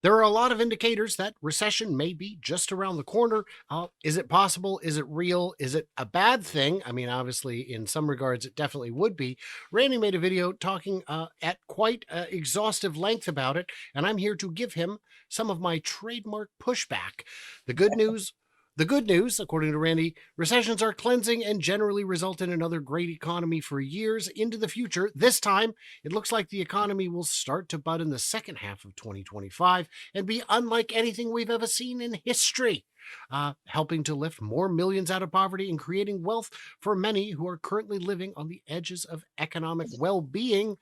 There are a lot of indicators that recession may be just around the corner. Is it possible? Is it real? Is it a bad thing? I mean, obviously, in some regards, it definitely would be. Randy made a video talking at quite exhaustive length about it, and I'm here to give him some of my trademark pushback. The good news. The good news, according to Randy, recessions are cleansing and generally result in another great economy for years into the future. This time, it looks like the economy will start to bud in the second half of 2025 and be unlike anything we've ever seen in history, helping to lift more millions out of poverty and creating wealth for many who are currently living on the edges of economic well being.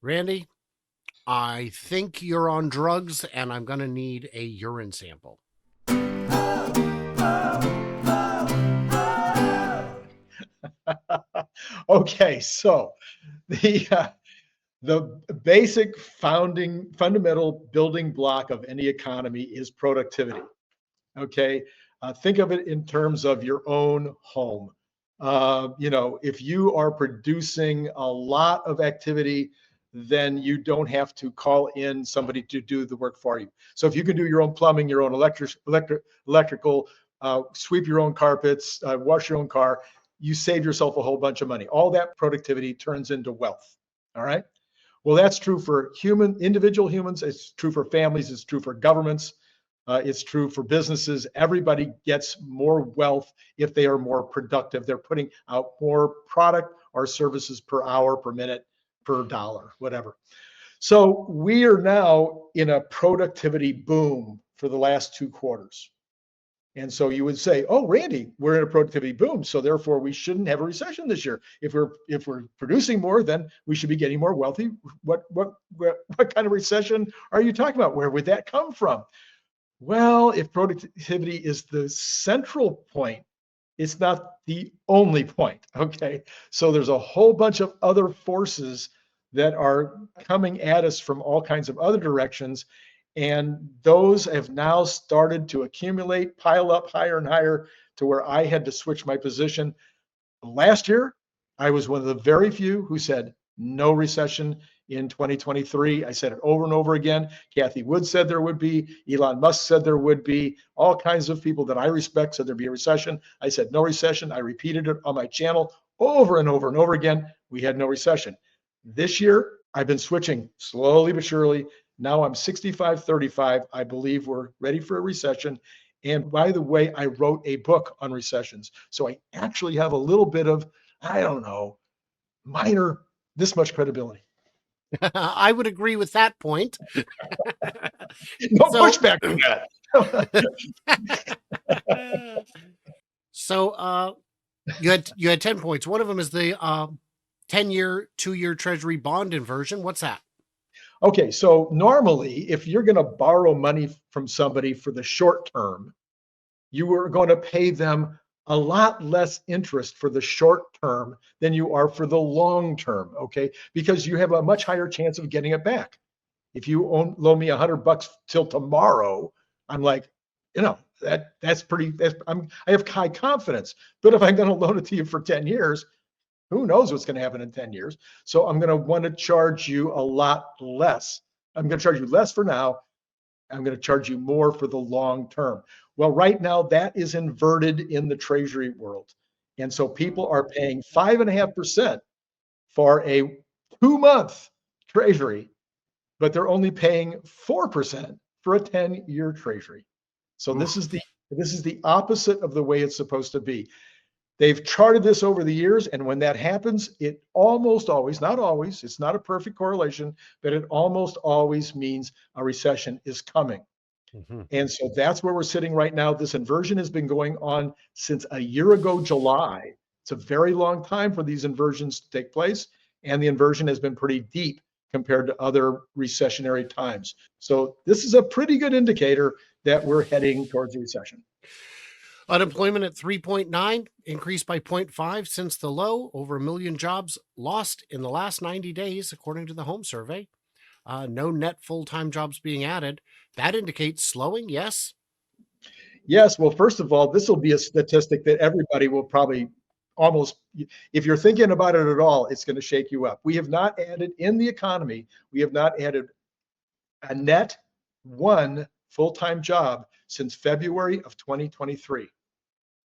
Randy, I think you're on drugs, and I'm going to need a urine sample. Okay, so the basic fundamental building block of any economy is productivity. Okay, think of it in terms of your own home. If you are producing a lot of activity, then you don't have to call in somebody to do the work for you. So if you can do your own plumbing, your own electrical, sweep your own carpets, wash your own car, you save yourself a whole bunch of money. All that productivity turns into wealth. All right. Well, that's true for individual humans. It's true for families. It's true for governments. It's true for businesses. Everybody gets more wealth if they are more productive. They're putting out more product or services per hour, per minute, per dollar, whatever. So we are now in a productivity boom for the last 2 quarters. And so you would say, "Oh, Randy, we're in a productivity boom, so therefore we shouldn't have a recession this year. If we're producing more, then we should be getting more wealthy. What kind of recession are you talking about? Where would that come from?" Well, if productivity is the central point, it's not the only point. Okay. So there's a whole bunch of other forces that are coming at us from all kinds of other directions. And those have now started to accumulate, pile up higher and higher to where I had to switch my position. Last year, I was one of the very few who said no recession in 2023. I said it over and over again. Kathy Wood said there would be. Elon Musk said there would be. All kinds of people that I respect said there'd be a recession. I said no recession. I repeated it on my channel over and over and over again. We had no recession. This year, I've been switching slowly but surely. Now I'm 65-35. I believe we're ready for a recession. And by the way, I wrote a book on recessions. So I actually have a little bit of, I don't know, minor, this much credibility. I would agree with that point. No So, pushback to that. so you had 10 points. One of them is the 10-year, 2-year Treasury bond inversion. What's that? Okay, so normally, if you're going to borrow money from somebody for the short term, you are going to pay them a lot less interest for the short term than you are for the long term, okay? Because you have a much higher chance of getting it back. If you loan me $100 till tomorrow, I'm like, that's pretty. I have high confidence. But if I'm going to loan it to you for 10 years, who knows what's going to happen in 10 years? So I'm going to want to charge you a lot less. I'm going to charge you less for now. I'm going to charge you more for the long term. Well, right now that is inverted in the Treasury world. And so people are paying 5.5% for a 2-month Treasury, but they're only paying 4% for a 10-year Treasury. So this is the opposite of the way it's supposed to be. They've charted this over the years, and when that happens, it almost always, not always, it's not a perfect correlation, but it almost always means a recession is coming. Mm-hmm. And so that's where we're sitting right now. This inversion has been going on since a year ago, July. It's a very long time for these inversions to take place, and the inversion has been pretty deep compared to other recessionary times. So this is a pretty good indicator that we're heading towards a recession. Unemployment at 3.9, increased by 0.5 since the low. Over 1 million jobs lost in the last 90 days, according to the home survey. No net full-time jobs being added. That indicates slowing, yes? Yes, well, first of all, this will be a statistic that everybody will probably almost, if you're thinking about it at all, it's going to shake you up. We have not added in the economy, we have not added a net one full-time job since February of 2023.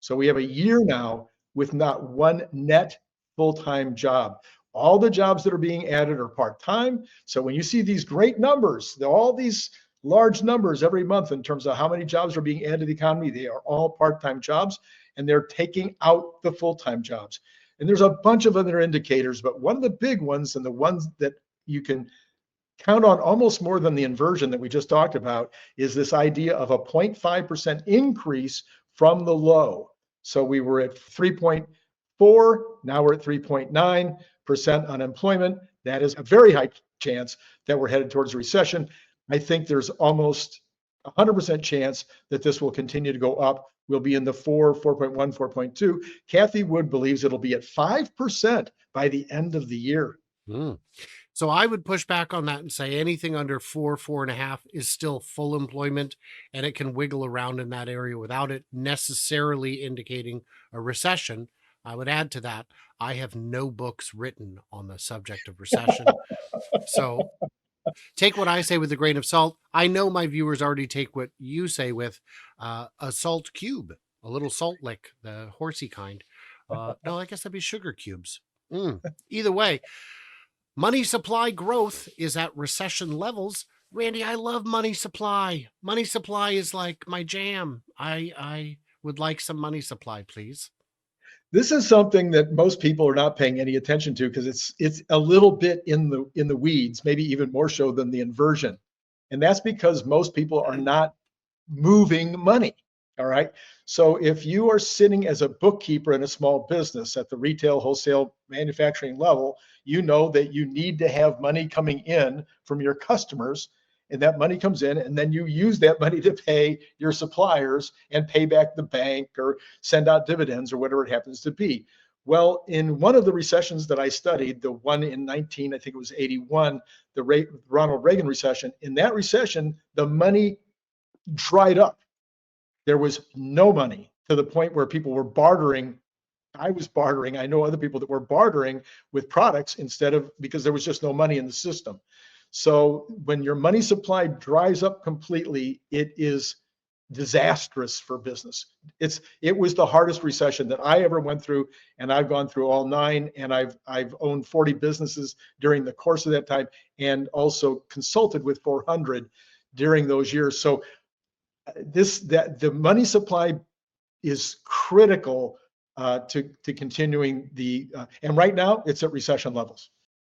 So we have a year now with not one net full-time job. All the jobs that are being added are part-time. So when you see these great numbers, all these large numbers every month in terms of how many jobs are being added to the economy, they are all part-time jobs, and they're taking out the full-time jobs. And there's a bunch of other indicators, but one of the big ones, and the ones that you can count on almost more than the inversion that we just talked about, is this idea of a 0.5% increase from the low. So we were at 3.4, now we're at 3.9% unemployment. That is a very high chance that we're headed towards a recession. I think there's almost 100% chance that this will continue to go up. We'll be in the 4.1, 4.2. Kathy Wood believes it'll be at 5% by the end of the year. So I would push back on that and say anything under 4.5 is still full employment, and it can wiggle around in that area without it necessarily indicating a recession. I would add to that, I have no books written on the subject of recession. So take what I say with a grain of salt. I know my viewers already take what you say with a salt cube, a little salt lick, the horsey kind. No, I guess that'd be sugar cubes. Either way, money supply growth is at recession levels. Randy, I love money supply. Money supply is like my jam. I would like some money supply, please. This is something that most people are not paying any attention to because it's a little bit in the weeds, maybe even more so than the inversion. And that's because most people are not moving money. All right. So if you are sitting as a bookkeeper in a small business at the retail, wholesale, manufacturing level, you know that you need to have money coming in from your customers, and that money comes in, and then you use that money to pay your suppliers and pay back the bank or send out dividends or whatever it happens to be. Well, in one of the recessions that I studied, the one in 19, I think it was 81, the Ronald Reagan recession, in that recession, the money dried up. There was no money to the point where people were bartering. I was bartering. I know other people that were bartering with products instead of, because there was just no money in the system. So when your money supply dries up completely, it is disastrous for business. It was the hardest recession that I ever went through, and I've gone through all 9, and I've owned 40 businesses during the course of that time, and also consulted with 400 during those years. So the money supply is critical to continuing and right now it's at recession levels.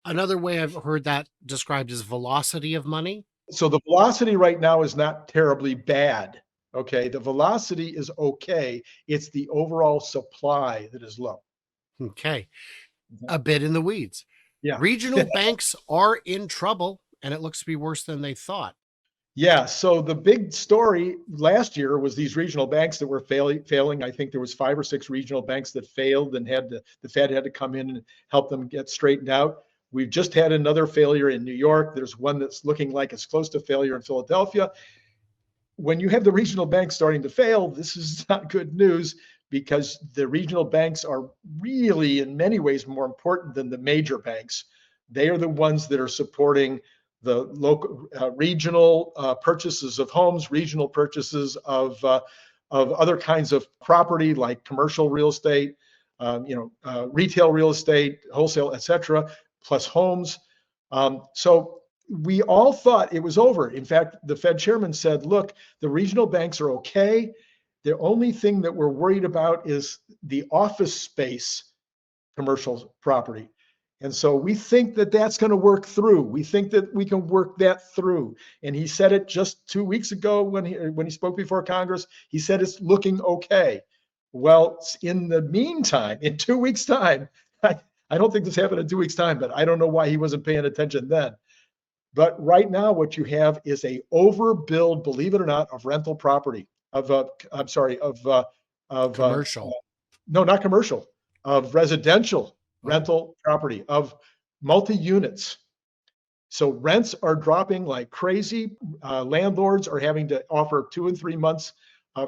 Another way I've heard that described is velocity of money. So the velocity right now is not terribly bad. Okay, the velocity is okay. It's the overall supply that is low. Okay, a bit in the weeds. Yeah. Regional banks are in trouble, and it looks to be worse than they thought. Yeah, so the big story last year was these regional banks that were failing. I think there was 5 or 6 regional banks that failed, and the Fed had to come in and help them get straightened out. We've just had another failure in New York. There's one that's looking like it's close to failure in Philadelphia. When you have the regional banks starting to fail, this is not good news, because the regional banks are really, in many ways, more important than the major banks. They are the ones that are supporting the local, regional purchases of homes, regional purchases of other kinds of property like commercial real estate, retail real estate, wholesale, etc., plus homes. So we all thought it was over. In fact, the Fed chairman said, look, the regional banks are okay. The only thing that we're worried about is the office space commercial property. And so we think that that's going to work through. We think that we can work that through. And he said it just 2 weeks ago when he spoke before Congress. He said it's looking okay. Well, in the meantime, in 2 weeks' time, I don't think this happened in 2 weeks' time, but I don't know why he wasn't paying attention then. But right now, what you have is a overbuild, believe it or not, of rental property. Commercial. No, not commercial, of residential rental property, of multi-units. So rents are dropping like crazy. Landlords are having to offer 2 and 3 months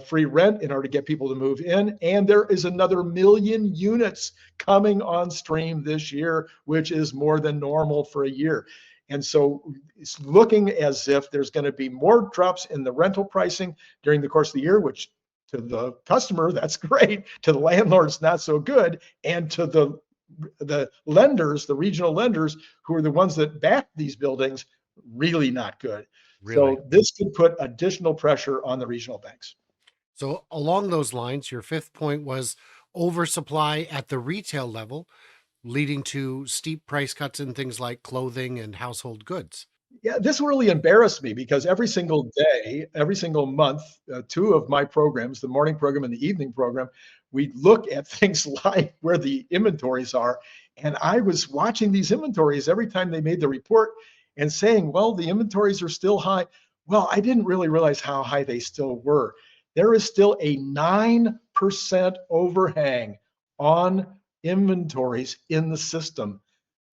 free rent in order to get people to move in. And there is another 1 million units coming on stream this year, which is more than normal for a year. And so it's looking as if there's going to be more drops in the rental pricing during the course of the year, which to the customer, that's great. To the landlords, not so good. And to the lenders, the regional lenders, who are the ones that back these buildings, really not good. Really. So this could put additional pressure on the regional banks. So along those lines, your fifth point was oversupply at the retail level, leading to steep price cuts in things like clothing and household goods. Yeah, this really embarrassed me because every single day, every single month, two of my programs, the morning program and the evening program, we look at things like where the inventories are. And I was watching these inventories every time they made the report and saying, well, the inventories are still high. Well, I didn't really realize how high they still were. There is still a 9% overhang on inventories in the system.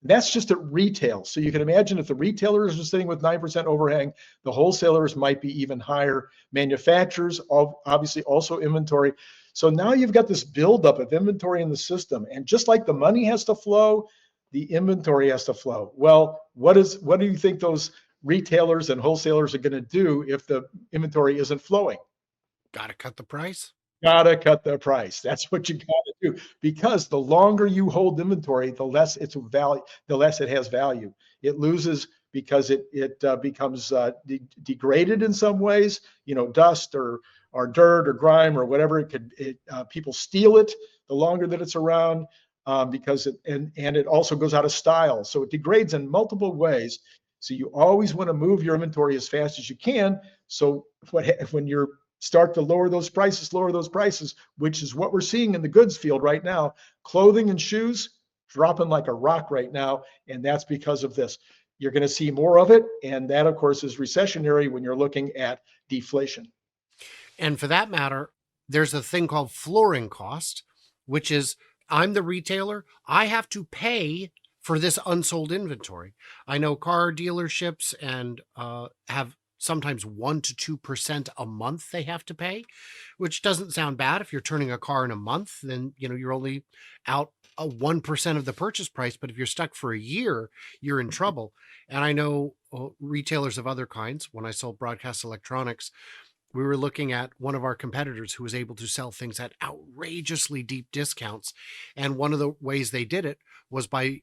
That's just at retail. So you can imagine if the retailers are sitting with 9% overhang, the wholesalers might be even higher. Manufacturers, obviously also inventory. So now you've got this buildup of inventory in the system. And just like the money has to flow, the inventory has to flow. Well, what do you think those retailers and wholesalers are going to do if the inventory isn't flowing? Got to cut the price. Gotta cut the price. That's what you gotta do, because the longer you hold inventory, the less it's value, the less it has value. It loses because it becomes degraded in some ways. Dust or dirt or grime or whatever. People steal it the longer that it's around, because it also goes out of style. So it degrades in multiple ways. So you always want to move your inventory as fast as you can. So when you're start to lower those prices, which is what we're seeing in the goods field right now. Clothing and shoes dropping like a rock right now, and that's because of this. You're going to see more of it, and that, of course, is recessionary when you're looking at deflation. And for that matter, there's a thing called flooring cost, which is I'm the retailer. I have to pay for this unsold inventory. I know car dealerships and have sometimes 1% to 2% a month they have to pay, which doesn't sound bad. If you're turning a car in a month, then you're only out a 1% of the purchase price. But if you're stuck for a year, you're in trouble. And I know retailers of other kinds. When I sold broadcast electronics, we were looking at one of our competitors who was able to sell things at outrageously deep discounts. And one of the ways they did it was by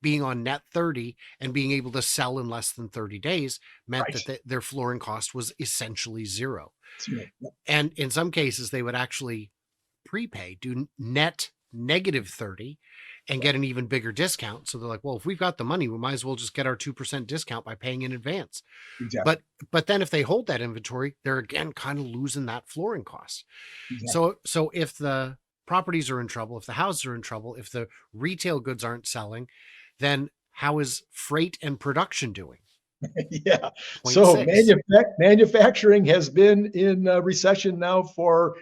being on net 30 and being able to sell in less than 30 days meant Right. that their flooring cost was essentially zero. Yeah. And in some cases, they would actually prepay, do net negative 30 and get an even bigger discount. So they're like, well, if we've got the money, we might as well just get our 2% discount by paying in advance. Exactly. But then if they hold that inventory, they're again kind of losing that flooring cost. Exactly. So if the properties are in trouble, if the houses are in trouble, if the retail goods aren't selling, then how is freight and production doing? Yeah. Point So six. manufacturing has been in recession now for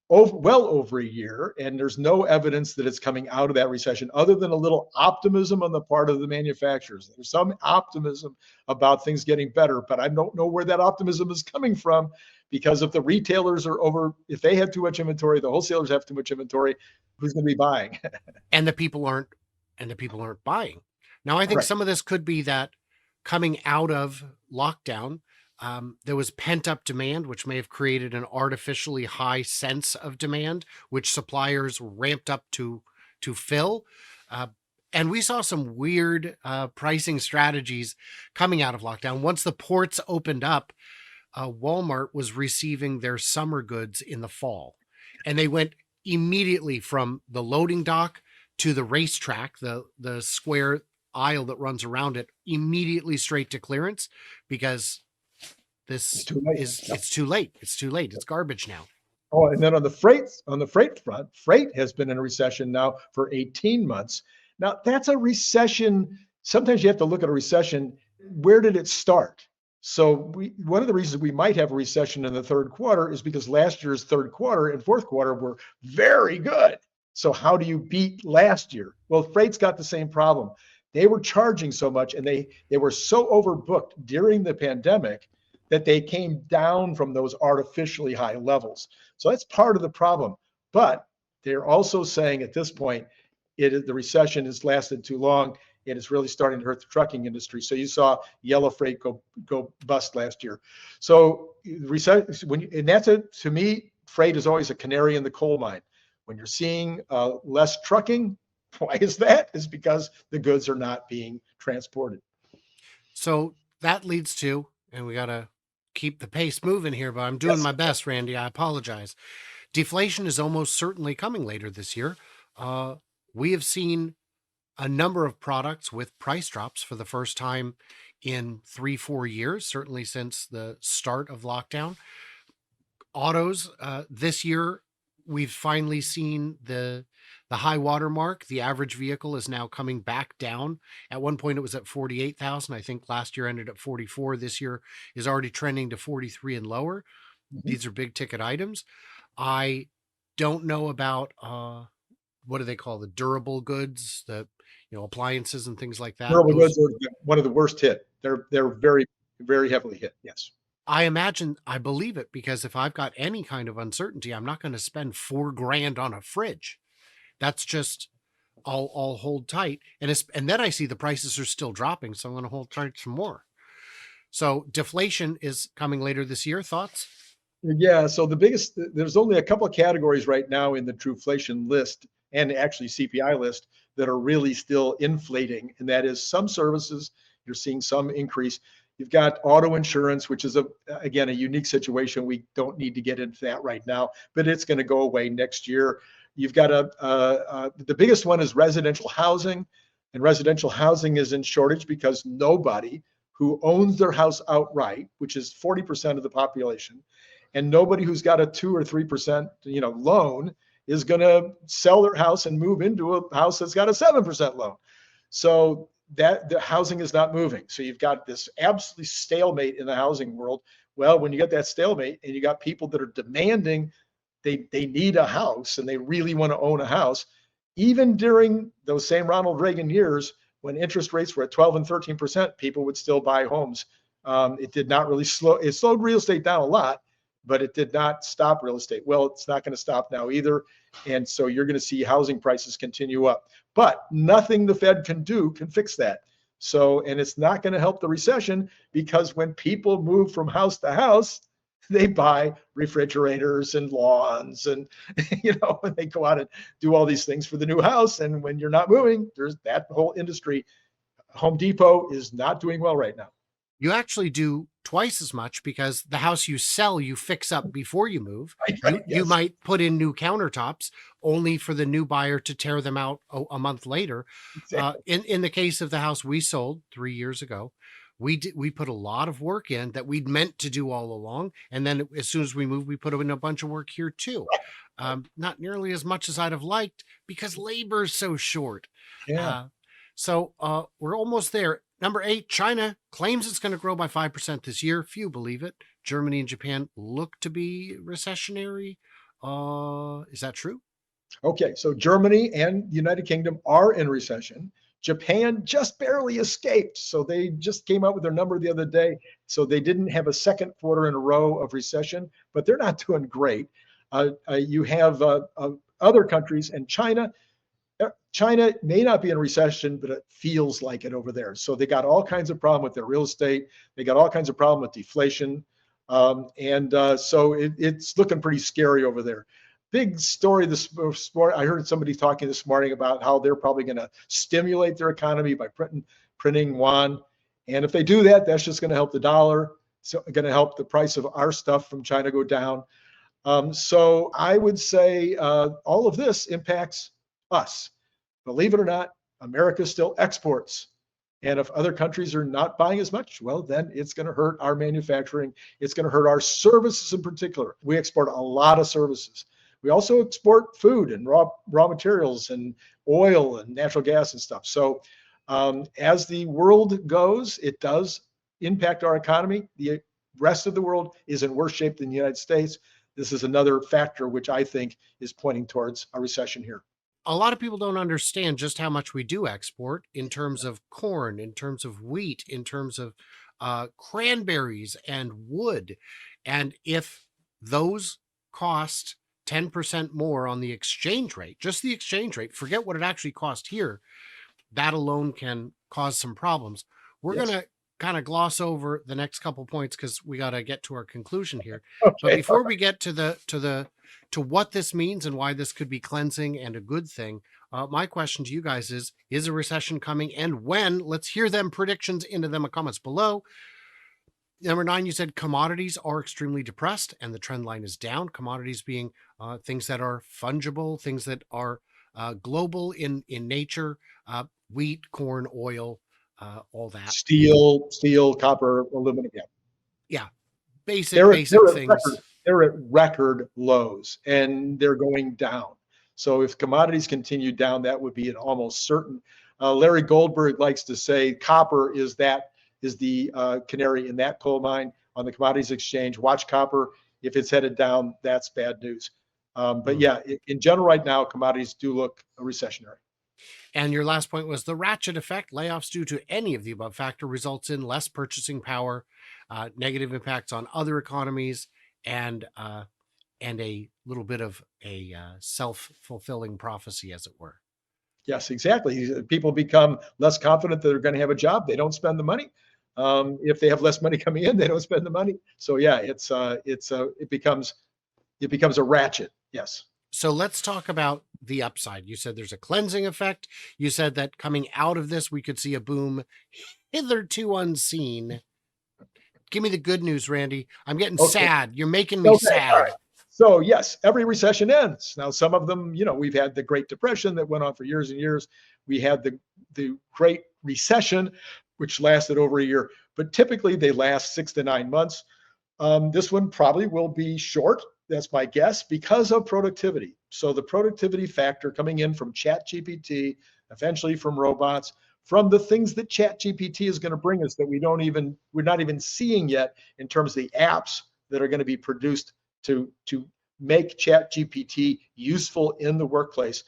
well over a year, and there's no evidence that it's coming out of that recession other than a little optimism on the part of the manufacturers. There's some optimism about things getting better, but I don't know where that optimism is coming from, because if the retailers if they have too much inventory, the wholesalers have too much inventory, who's going to be buying? And the people aren't buying. Now, I think Correct. some of this could be that coming out of lockdown, there was pent up demand, which may have created an artificially high sense of demand, which suppliers ramped up to fill. And we saw some weird pricing strategies coming out of lockdown. Once the ports opened up, Walmart was receiving their summer goods in the fall, and they went immediately from the loading dock to the racetrack, the square aisle that runs around it, immediately straight to clearance, because It's this too late. is Yep. it's too late. It's too late. It's garbage now. Oh, and then on the freight front, freight has been in a recession now for 18 months. Now that's a recession. Sometimes you have to look at a recession. Where did it start? So one of the reasons we might have a recession in the third quarter is because last year's third quarter and fourth quarter were very good. So how do you beat last year? Well, freight's got the same problem. They were charging so much, and they were so overbooked during the pandemic that they came down from those artificially high levels. So that's part of the problem. But they're also saying at this point, the recession has lasted too long. and it's really starting to hurt the trucking industry. So you saw yellow freight go bust last year. So and to me, freight is always a canary in the coal mine. When you're seeing less trucking, why is that? Is because the goods are not being transported. So that leads to, and we got to keep the pace moving here, but I'm doing Yes. my best, Randy. I apologize. Deflation is almost certainly coming later this year. Uh, we have seen a number of products with price drops for the first time in 3-4 years, certainly since the start of lockdown. Autos, this year, we've finally seen the high water mark. The average vehicle is now coming back down. At one point, it was at 48,000. I think last year ended at 44. This year is already trending to 43 and lower. Mhm. These are big ticket items. I don't know about what do they call the durable goods, the appliances and things like that. Durable Those, goods are one of the worst hit. They're very, very heavily hit. Yes. I imagine, I believe it, because if I've got any kind of uncertainty, I'm not going to spend $4,000 on a fridge. That's just, I'll hold tight, and then I see the prices are still dropping, so I'm going to hold tight some more. So deflation is coming later this year. Thoughts? Yeah, so there's only a couple of categories right now in the Truflation list and actually CPI list that are really still inflating, and that is some services. You're seeing some increase. You've got auto insurance, which is again a unique situation. We don't need to get into that right now, but it's going to go away next year. You've got the biggest one is residential housing, and residential housing is in shortage because nobody who owns their house outright, which is 40% of the population, and nobody who's got a 2 or 3% loan is going to sell their house and move into a house that's got a 7% loan. So that the housing is not moving. So you've got this absolutely stalemate in the housing world. Well, when you get that stalemate and you got people that are demanding, they need a house and they really want to own a house, even during those same Ronald Reagan years when interest rates were at 12 and 13%, people would still buy homes. It did not really slow. It slowed real estate down a lot, but it did not stop real estate. Well, it's not going to stop now either. And so you're going to see housing prices continue up. But nothing the Fed can do can fix that. So, and it's not going to help the recession because when people move from house to house, they buy refrigerators and lawns and when they go out and do all these things for the new house. And when you're not moving, there's that whole industry. Home Depot is not doing well right now. You actually do twice as much because the house you sell, you fix up before you move. Right, You yes. might put in new countertops only for the new buyer to tear them out a month later. Exactly. In the case of the house we sold 3 years ago, we put a lot of work in that we'd meant to do all along, and then as soon as we moved, we put in a bunch of work here too. Not nearly as much as I'd have liked because labor is so short. Yeah. So we're almost there. Number 8, China claims it's going to grow by 5% this year. Few believe it. Germany and Japan look to be recessionary. Is that true? Okay, so Germany and the United Kingdom are in recession. Japan just barely escaped. So they just came out with their number the other day. So they didn't have a second quarter in a row of recession, but they're not doing great. You have other countries, and China. China may not be in recession, but it feels like it over there. So they got all kinds of problem with their real estate. They got all kinds of problem with deflation. So it's looking pretty scary over there. Big story this morning. I heard somebody talking this morning about how they're probably going to stimulate their economy by printing yuan. And if they do that, that's just going to help the dollar. So going to help the price of our stuff from China go down. So I would say all of this impacts us. Believe it or not, America still exports. And if other countries are not buying as much, well, then it's going to hurt our manufacturing. It's going to hurt our services in particular. We export a lot of services. We also export food and raw materials and oil and natural gas and stuff. So as the world goes, it does impact our economy. The rest of the world is in worse shape than the United States. This is another factor which I think is pointing towards a recession here. A lot of people don't understand just how much we do export in terms of corn, in terms of wheat, in terms of cranberries and wood. And if those cost 10% more on the exchange rate, just the exchange rate, forget what it actually cost here, that alone can cause some problems. We're going Yes. to kind of gloss over the next couple points because we got to get to our conclusion here. But Okay. before we get to what this means and why this could be cleansing and a good thing, my question to you guys is a recession coming and when? Let's hear them predictions into them comments below. Number 9, you said commodities are extremely depressed and the trend line is down. Commodities being things that are fungible, things that are global in nature, wheat, corn, oil, all that. Steel, copper, aluminum. Yeah. Yeah, basic They're basic at things. record lows, and they're going down. So if commodities continue down, that would be an almost certain. Larry Goldberg likes to say copper is the canary in that coal mine on the commodities exchange. Watch copper. If it's headed down, that's bad news. But yeah, in general, right now, commodities do look recessionary. And your last point was the ratchet effect. Layoffs due to any of the above factor results in less purchasing power, negative impacts on other economies, and a little bit of a self-fulfilling prophecy, as it were. Yes, exactly. People become less confident that they're going to have a job. They don't spend the money. If they have less money coming in, they don't spend the money. So yeah, it becomes a ratchet. Yes. So let's talk about the upside. You said there's a cleansing effect. You said that coming out of this, we could see a boom hitherto unseen. Give me the good news, Randy. I'm getting sad. You're making me sad. All right. So yes, every recession ends. Now, some of them, we've had the Great Depression that went on for years and years. We had the Great Recession, which lasted over a year, but typically they last 6 to 9 months. This one probably will be short. That's my guess because of productivity. So the productivity factor coming in from ChatGPT, eventually from robots, from the things that ChatGPT is going to bring us that we're not even seeing yet in terms of the apps that are going to be produced to make ChatGPT useful in the workplace.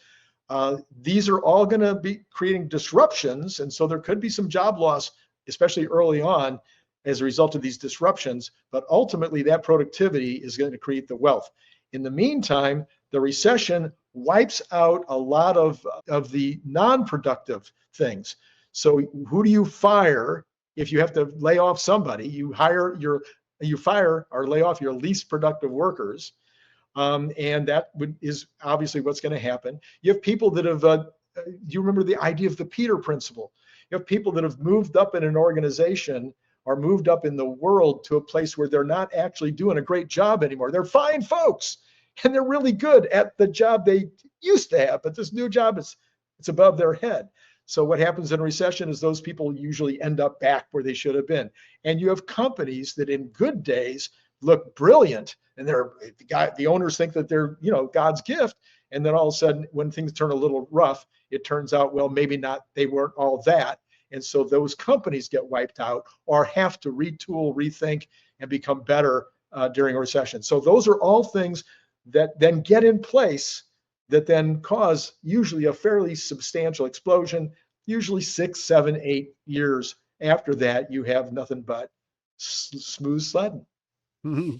These are all going to be creating disruptions, and so there could be some job loss, especially early on, as a result of these disruptions. But ultimately, that productivity is going to create the wealth. In the meantime, the recession wipes out a lot of the non-productive things. So who do you fire if you have to lay off somebody? You fire or lay off your least productive workers. And that is obviously what's going to happen. You have people that have, you remember the idea of the Peter principle. You have people that have moved up in an organization or moved up in the world to a place where they're not actually doing a great job anymore. They're fine folks and they're really good at the job they used to have, but this new job it's above their head. So what happens in a recession is those people usually end up back where they should have been. And you have companies that in good days look brilliant and the owners think that they're, God's gift. And then all of a sudden, when things turn a little rough, it turns out, well, maybe not, they weren't all that. And so those companies get wiped out or have to retool, rethink, and become better during a recession. So those are all things that then get in place that then cause usually a fairly substantial explosion. Usually 6, 7, 8 years after that, you have nothing but smooth sledding.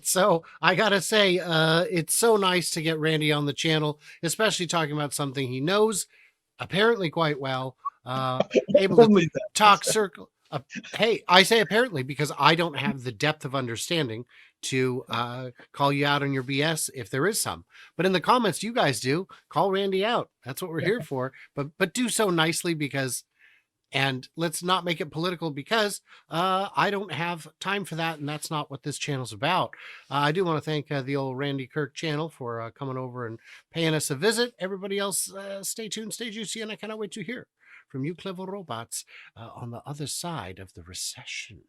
So I gotta say, it's so nice to get Randy on the channel, especially talking about something he knows apparently quite well. Able to talk circle. Hey, I say apparently because I don't have the depth of understanding to call you out on your BS if there is some. But in the comments, you guys do call Randy out. That's what we're here for. But do so nicely because. And let's not make it political because I don't have time for that. And that's not what this channel's about. I do want to thank the old Randy Kirk channel for coming over and paying us a visit. Everybody else, stay tuned, stay juicy. And I cannot wait to hear from you clever robots on the other side of the recession.